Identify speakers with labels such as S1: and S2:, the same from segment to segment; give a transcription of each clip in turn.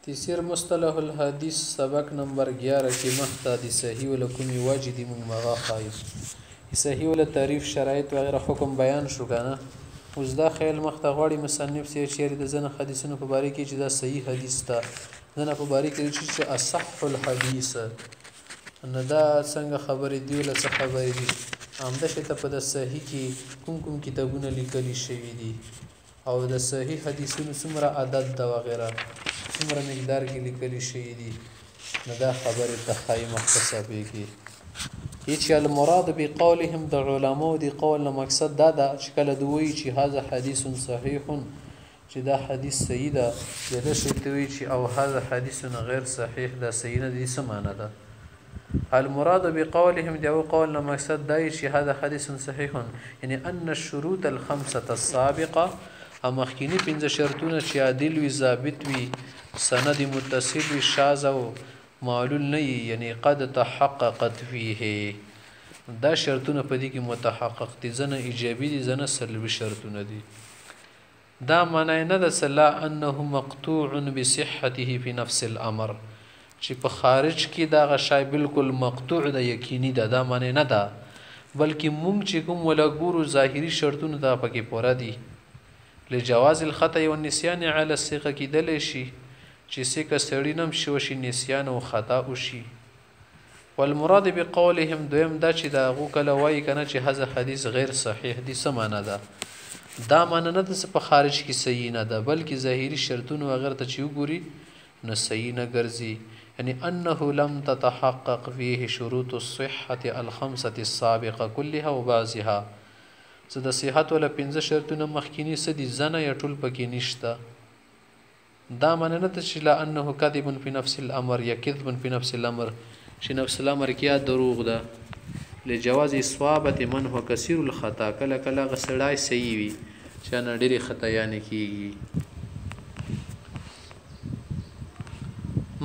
S1: تیسیر مصطلح الحدیث سبق نمبر 11 کې مخته د صحیح ول کومي واجب دي موږ مغا خایف صحیح ول تعریف شرایط وغیرہ حکم بیان شو کنه اوس دا خیال مخته غواړي مصنف سي چیرې د زنه حدیثونو په باره کې چې دا صحیح حدیث تا زنه په باره کې چې اصح الحدیث نه دا څنګه خبرې دی ول څه خبرې دي همدا شته په د صحیح کې کوم کتابونه لیکلي شوي دي او د صحیح حدیثونو څومره عدد دا وغیرہ څومره مقدار کې لیکلي شوي دي نو دا خبرې تخای مختصبه کې هیڅ المراد بقولهم د علماء دی قول نه مقصد دا ده چې کله دوی چې هاذا حدیث صحیح چې دا حدیث صحیح ده د شي دوی چې او هاذا حدیث غیر صحیح دا صحیح نه دي سمانه ده المراد بقولهم دی قول نه مقصد دا چې هاذا حدیث صحیح یعنی ان الشروط الخمسه السابقه امخکینی پنځه شرطونه چې عادل وي ضابط وي سند متصل وي شاذ او معلول نه یعنی قد تحققت فيه دا شرطونه په دې کې متحقق دي ځنه ایجابي دي ځنه سلبي شرطونه دي دا معنی نه ده صلا انه مقطوع بصحته في نفس الامر چې په خارج کې دا غشای بالکل مقطوع ده یقیني ده دا معنی نه ده بلکې مونږ چې کوم ولا ګورو ظاهري شرطونه دا پکې پوره دي لجواز الخطا والنسيان على الثقه کېدل شي چې څنګه سړی نم شو شي نسيان او خطا وشي والمراد بقولهم دویم دا چې دا غو کله وای کنه چې هغه حدیث غیر صحیح دي سمانه ده دا معنی نه ده په خارج کې صحیح نه ده بلکې ظاهري شرطونه وغیرہ ته چې وګوري نو صحیح نه ګرځي یعنی انه لم تتحقق فيه شروط الصحه الخمسه السابقه كلها وبعضها زه د صحت ولا 15 شرطونه مخکینی سدي زنه یا ټول پکې نشته دا معنی نه چې لا انه کذب فی نفس الامر یا کذب فی نفس الامر چې نفس الامر کې دروغ ده لجواز اصابه من هو کثیر الخطا کله کله غسړای صحیح وي چې نه ډېری خطا نه کیږي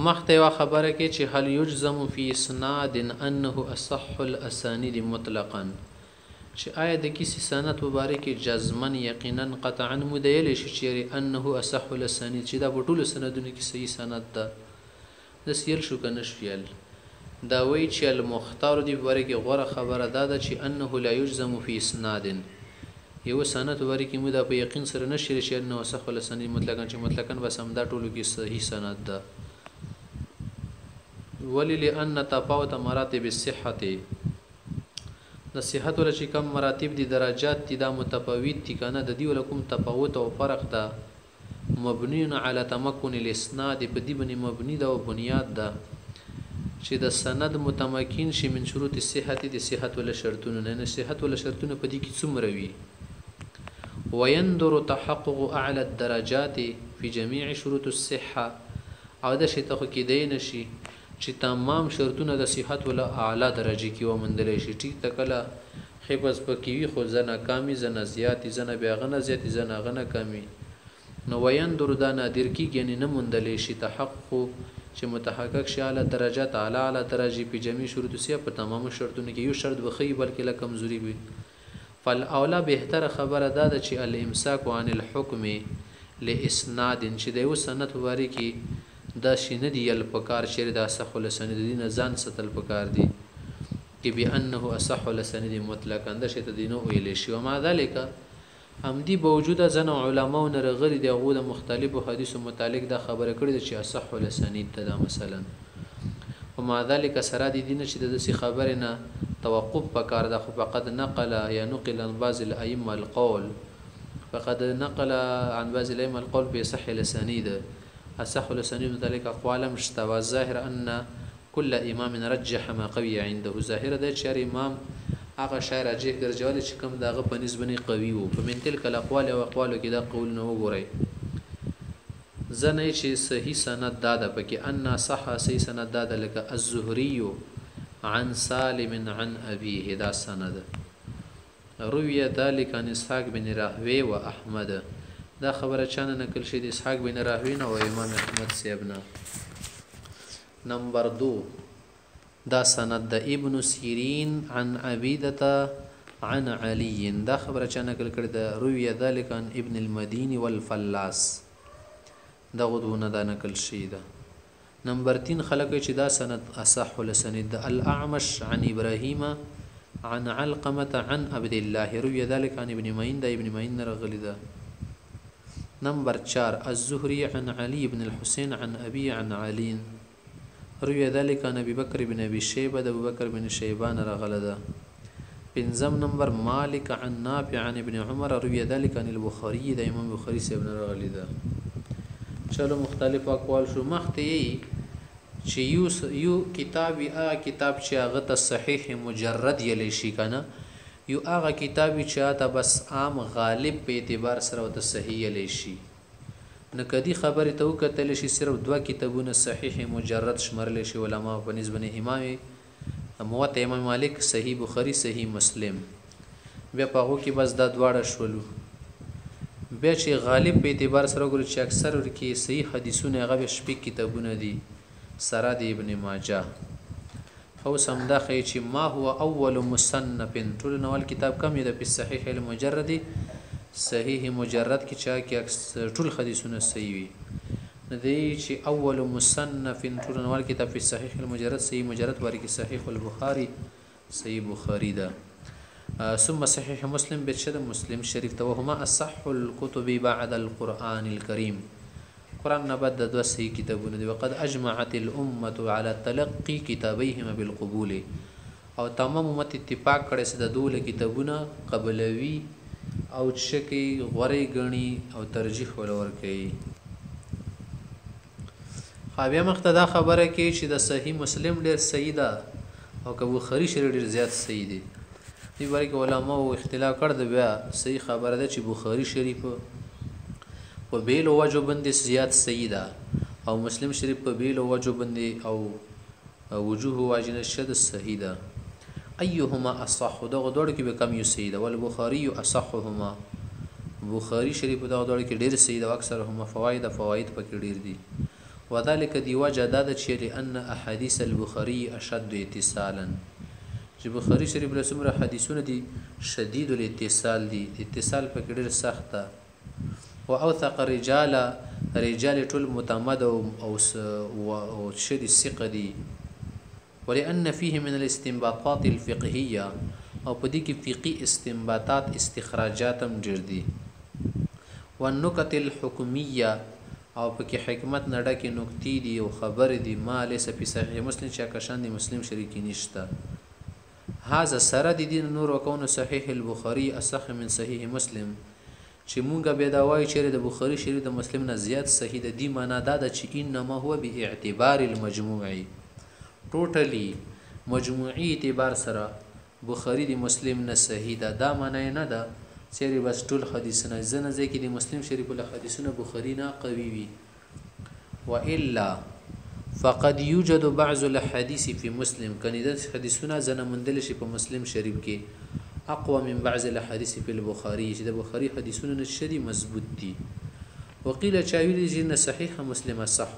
S1: مخته وا خبره کې چې هل یجزم فی اسناد انه اصح الاسانید مطلقا چې آیا د کیسې سند مبارک جزمن یقینا قطعا مدیل شي چې انه اصح الاسانید چې دا ټول سندونه کې صحیح سند ده د سیل شو کنه شیل دا وی چې المختار دی مبارک غوره خبره ده چې انه لا یجزم فی اسناد یو سند مبارک مو دا په یقین سره نشي چې انه اصح الاسانید مطلقاً چې مطلقاً بس هم دا ټول کې صحیح سند ده ولی لان تفاوت مراتب الصحه د صحت ول چې کم مراتب دي درجات دي دا متفاوت دي کنه د دې ول کوم تفاوت او فرق ده مبني على تمكن الاسناد په دې باندې مبني ده او بنیاد ده چې د سند متمکن شي من شروط الصحت دي صحت ول شرطونه نه صحت ول شرطونه په دې کې څومره وي ويندر تحقق اعلى الدرجات في جميع شروط الصحه او دا شي ته کې دی نشي چې تمام شرطونه د صحت ولا اعلی درجه کې ومندل شي ټیک تکله خبز پکې خو زنه کمی زنه زیاتی زنه بیاغنه زیاتی زنه غنه کمی نو ویندر دا نادر کې یعنی نه مندل شي تحقق چې متحقق شي اعلی درجات اعلی درجه په جميع شروط سي په تمام شرطونه کې یو شرط وخی بلکې لا کمزوري وي فالاولا بهتر خبره ده چې الامساک عن الحكم لاسناد چې د یو سند واري کې دا شینه دی الپکار شری دا صح السندین ځان ستل پکار دی کی بانه اصح السند مطلقا دا شته دینو ویل شي وما ذلك هم دی بوجوده زنه علماء نرغری دی غو د مختلفو حدیثو متعلق دا خبره کړی چې اصح السند ته مثلا وما ذلك سرا دی دینه چې د خبره نه توقف پکار دا خو فقد نقل یا نقل عن بعض الائمه القول فقد نقل عن بعض الائمه القول بصح السند اصح الاسانید متعلق اقوال مشتا والظاهر ان كل امام رجح ما قوي عنده ظاهر ده چې امام هغه شای راجح ګرځول چې کوم دغه په نسبت قوي وو په من تلک الاقوال او اقوالو کې دا قول نه وګورئ زنه چې صحیح سند داده پکې ان صح صحیح سند داده لکه الزهري عن سالم عن ابيه دا سند روي ذلك عن اسحاق بن راهوي واحمد دا خبره چانه نقل شي د اسحاق بن راهوی او امام احمد سیبنا نمبر 2 دا سند د ابن سیرین عن عبیدة عن علی دا خبره چانه نقل کړه د روی ذلك عن ابن المديني والفلاس دغه دونه دا نقل شي ده. نمبر 3 خلک چې دا سند اصح لسند الاعمش عن ابراهيم عن علقمه عن عبد الله روي ذلك عن ابن معين ده ابن معين رغلی ده. نمبر 4 الزهري عن علي بن الحسين عن ابي عن علي روي ذلك عن ابي بكر بن ابي شيبه ده ابو بكر بن شيبان رغله ده. پنځم نمبر مالک عن نافع عن ابن عمر روي ذلك عن البخاري ده امام بخاري سے ابن رغلی ده. چلو مختلف اقوال شو مخته چې یو کتاب کتاب چې هغه ته صحیح مجرد یلی شي کنه یو هغه کتاب چې ته بس عام غالب په اعتبار سره وته صحیح یلی شي نه کدي خبره ته وکتل شي صرف دوا کتابونه صحیح مجرد شمرل شي علما په نسبت امام موطئ امام مالک صحیح بخاری صحیح مسلم بیا په هغه کې بس دا دواړه شولو. بیا چې غالب په اعتبار سره ګوري چې اکثر ورکی صحیح حدیثونه هغه شپږ کتابونه دي سره د ابن ماجه او سمدا خی چې ما هو اول مصنف ټول نوال کتاب کم دی په صحیح المجرد صحیح مجرد کې چا کې اکثر ټول حدیثونه صحیح وي نه دی چې اول مصنف ټول نوال کتاب په صحیح المجرد صحیح مجرد ورکی صحیح البخاري صحیح بخاری ده. ثم صحيح مسلم بشد مسلم شريف وهما أصح الكتب بعد القرآن الكريم قرآن نبد دو صحيح كتابون وقد أجمعت الأمة على تلقي كتابيهما بالقبول او تمام امت اتفاق کړي چې د دوله کتابونه قبلوي او شکی غوري غني او ترجیح ولور کوي. خابیا مقتدا خبره کوي چې د صحیح مسلم ډیر صحیح ده او که بخاری شریف ډیر زیات صحیح دي. دی باری که علماء اختلاف کرده بیا صحیح خبره ده چې بخاری شریف په بیل وجو باندې زیات صحیح ده او مسلم شریف په بیل وجو باندې او وجوه واجنه شد صحیح ده. ايهما اصح دغه دوړ کې به کم یو صحیح ده ول بخاری اصحهما بخاری شریف دغه دوړ کې ډیر صحیح ده اکثرهما فواید پکې ډیر دي. وذلك دی وجه دا چې لئن احاديث البخاري اشد اتصالا چې بخاری شریف له څومره حدیثونه دي شدید الاتصال دي اتصال په ډېر سخت او اوثق رجال ټول متعمد او شدید ثقه دي. ولأن فيه من الاستنباطات الفقهيه او په دې کې فقهي استنباطات استخراجات هم ډېر دي. والنکت الحکمیه او په کې حکمت نه ډکه نکتې دي او خبر دي ما ليس في صحيح مسلم چې کشان دي مسلم شریف کې نشته. هذا سره د دین نور وکونه صحیح البخاری اصح من صحیح مسلم چې مونږه به دا وایي چې د بخاری شریف د مسلم نه زیات صحیح د دی معنا دا د چې انما هو باعتبار المجموعي ټوټلی مجموعي اعتبار سره بخاری د مسلم نه صحیح ده. دا معنی نه ده چې بس ټول حدیثونه زنه ځکه د مسلم شریف له حدیثونه بخاری نه قوي وي والا فقد يوجد بعض الحديث في مسلم کني د حدیثونه زنه مندل شي په مسلم شریف کې اقوى من بعض الحديث في البخاري چې د بخاري حدیثونه نشدي مضبوط دي. وقيل چاویل چې نه صحیح مسلم صح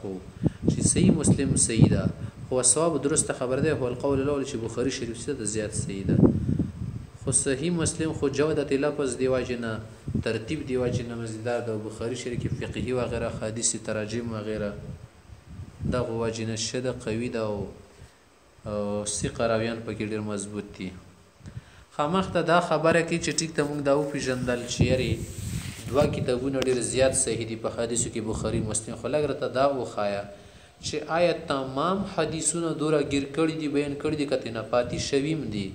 S1: چې صحیح مسلم صحیح ده هو صواب درست خبر ده هو القول الاول چې بخاري شریف څخه زیات صحیح ده. خو صحیح مسلم خو جودت لفظ دی واجنه ترتیب دی واجنه مزیدار ده بخاري شریف کې فقهي و غیره حدیث تراجم و غیره دا واجنه شده قوي ده او ثقه راویان پکې ډیر مضبوط دي. خامخته دا خبره کې چې ټیک ته موږ دا او پیژندل چې دوا کتابونه ډیر زیات صحیح دي په حدیثو کې بخاری مسلم خو لګرته دا وخایا چې آیت تمام حدیثونه دوره گیر کړی دي بیان کړی دي کته نه پاتې شویم دي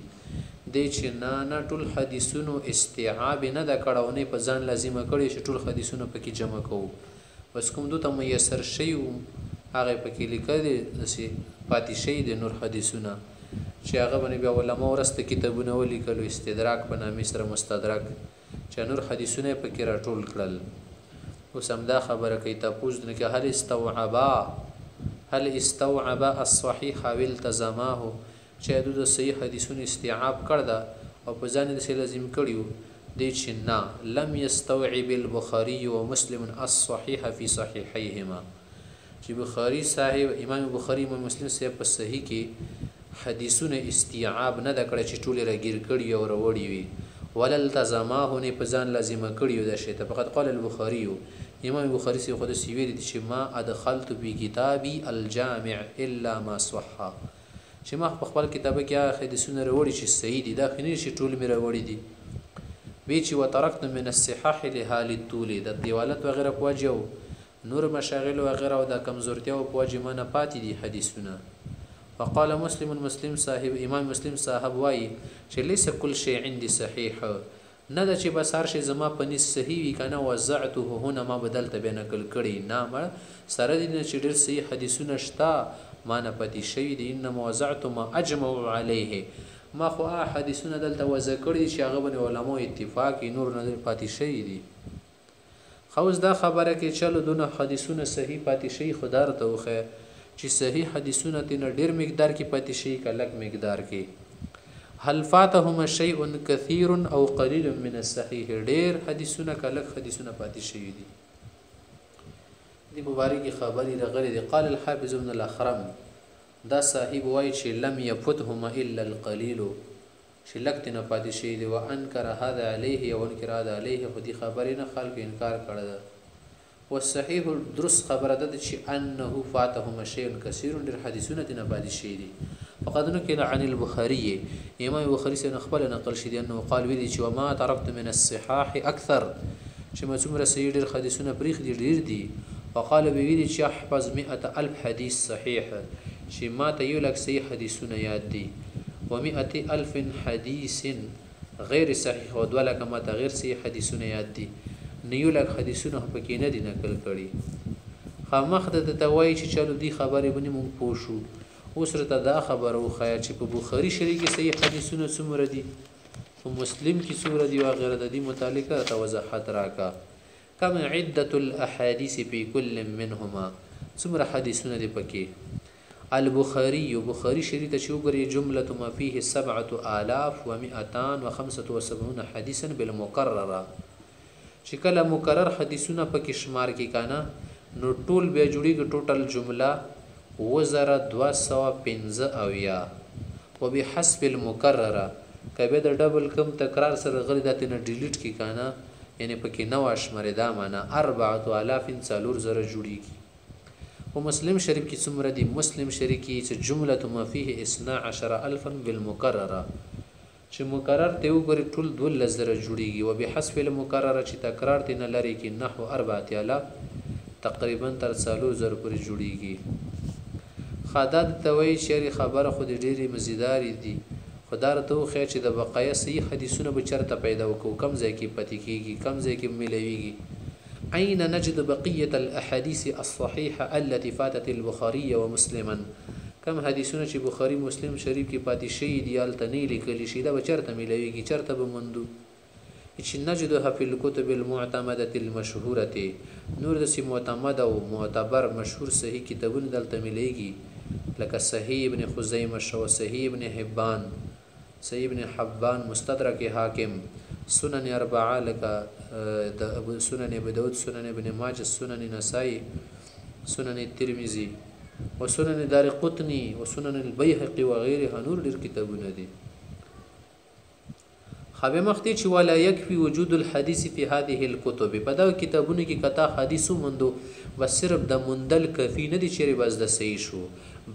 S1: د چې نه ټول حدیثونو استيعاب نه د کړهونه په ځان لازمه کړی چې ټول حدیثونه پکې جمع کوو بس کوم دوه میسر شي هغه پکې لیکل دي چې پاتې شي د نور حدیثونه چې هغه باندې بیا علماء ورسته کتابونه ولیکلو استدراک په نامه سره مستدرک چې نور حدیثونه پکې راټول کړل. اوس هم دا خبره کوي تاسو نه کې هل استوعب الصحيح والتزمه چې د صحیح حدیثونو استيعاب کړدا او په ځان د لازم کړیو د چې نه لم يستوعب البخاري ومسلم الصحيح في صحيحيهما چې بخاری صاحب امام بخاری امام مسلم صاحب په صحیح کې حدیثونه استيعاب نه د کړی چې ټول راګیر کړي او وروړي وي ولل تزماه نه په ځان لازمه کړي د شی ته فقط قال البخاري امام بخاری سی خود سی ویل دي چې ما ادخلت بکتابي الجامع الا ما صح چې ما په خپل کتابه کې حدیثونه راوړي چې صحیح دي دا خني چې ټول مې راوړي دي به چې وترکت من الصحاح لحال الطول د دیوالت وغیرہ پوجو نور مشاغل وغیرہ او د کمزورتیا او پوجي ما نه پاتې دي حدیثونه وقال مسلم صاحب امام مسلم صاحب وایي چې ليس كل شيء عندي صحيح نه دا چې بس هر شي زما په نس صحیح وي کنه وزعته هنا ما بدلته به نقل کړي نه سره دي چې ډېر صحیح حدیثونه شته ما نه پاتې شوی دي انما وزعت ما اجمع عليه ما خو حدیثونه دلته وضع کړي چې هغه باندې علماء اتفاق نور نه پاتې شوی دي خوز دا خبره کې چلو دونه حدیثونه صحیح پاتې شي خدای ته وخه چې صحیح حدیثونه تینا ډېر مقدار کې پاتې شي کلک مقدار کې هل فاتهم شيء كثير او قليل من الصحيح ډېر حدیثونه کلک حدیثونه پاتې شي دي دی مبارکی خبري رغلي دي قال الحافظ ابن الاخرم دا صاحب وای چې لم يفتهم الا القليل چې لکتنه پاتې شي دي وانکر هذا عليه وانکر هذا عليه خو دي خبرې نه خلک انکار کړه والصحيح درست خبره ده چې انه فاتهم شيء كثير ډېر حدیثونه دي نه پاتې شي دي فقد نقل عن البخاري امام بخاري سره خپل نقل شدي انه قال ویلي چې وما تركت من الصحاح اكثر چې ما څومره صحیح ډېر حدیثونه پریخ دي ډېر دي وقال ویلي چې احفظ 100,000 حديث صحيح چې ما ته یو لک صحیح حدیثونه یاد دي و100,000 حديث غیر صحیح او دوه لک ما ته غیر صحیح حدیثونه یاد دي نیو لک حدیثونه پکې نه دي نقل کړي خامخ د توای چې چلو دی خبره بنې مونږ پوښو اوس رته دا خبره و خیر چې په بخاری شریف کې صحیح حدیثونه څومره دي په مسلم کې څومره دي او غیره د دې متعلقه توضیحات راکا کم عده الاحاديث في كل منهما څومره حدیثونه دي پکې البخاري بخاری شریف ته شوګری جمله ما فيه 7275 حديثا بالمكرره چې کله مکرر حدیثونه پکې شمار کې کانا نو ټول به جوړیږي ټوټل جمله 2215 اویا وبحسب المكرره کبه د ډبل کم تکرار سره غلی داتې نه ډیلیټ کی کانا یعنی پکې نو اشمره دا معنا 4000 څلور زره جوړیږي او مسلم شریف کې څومره دي مسلم شریف کې چې جمله ما فيه 12000 بالمكرره چې مکرر ته وګوري ټول 2000 جوړیږي وبحسب المكرره چې تکرار دې نه لري کې نحو 4000 تقریبا تر 4000 پورې جوړیږي خداد توي شری خبره خو دې ډېری مزیدار دي خدای ته خو چې د بقایا صحیح حدیثونه به چرته پیدا وکړو کم ځای کې پاتې کیږي کم ځای کې ملويږي اين نجد بقيه الاحاديث الصحيحه التي فاتت البخاري ومسلما کم حدیثونه چې بخاری مسلم شریف کې پاتې شي دي التنی لیکل شي دا به چرته ملويږي چرته به مندو چې نجدها في الكتب المعتمده المشهوره نور د سي معتمد او معتبر مشهور صحیح کتابونه دلته مليږي لکه صحیح ابن خزیمه شو صحیح ابن حبان صحیح ابن حبان مستدرک حاکم سنن اربعه لکه د سنن ابي داود سنن ابن ماجه سنن نسائی سنن ترمذی وسنن دارقطنی وسنن البيهقي وغيرها نور ډیر کتابونه دي خبه مختی چې ولا يكفي وجود الحديث في هذه الكتب په دا کتابونه کې کتا حدیثو مندو بس صرف د مندل کفی نه دي چې بس د صحیح شو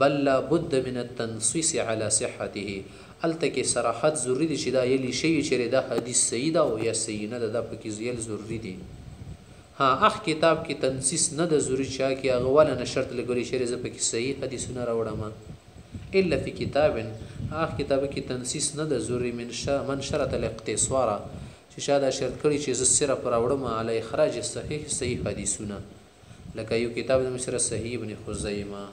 S1: بل لا بد من التنصيص على صحته التکه صراحت ضروری دي چې دا یلی شی چې دا حدیث صحیح ده او یا صحیح نه ده دا پکې زیل ضروری دي ها اخ کتاب کې تنصیص نه ده ضروری چې هغه ولا نه شرط لګوري چې زه پکې صحیح حدیثونه راوړم الا فی کتاب اخ کتاب کې تنصیص نه ده ضروری من شرط الاقتصار چې شاده شرط کړي چې زه صرف راوړم علی اخراج صحیح حدیثونه لکه یو کتاب د مصر صحیح ابن خزیمه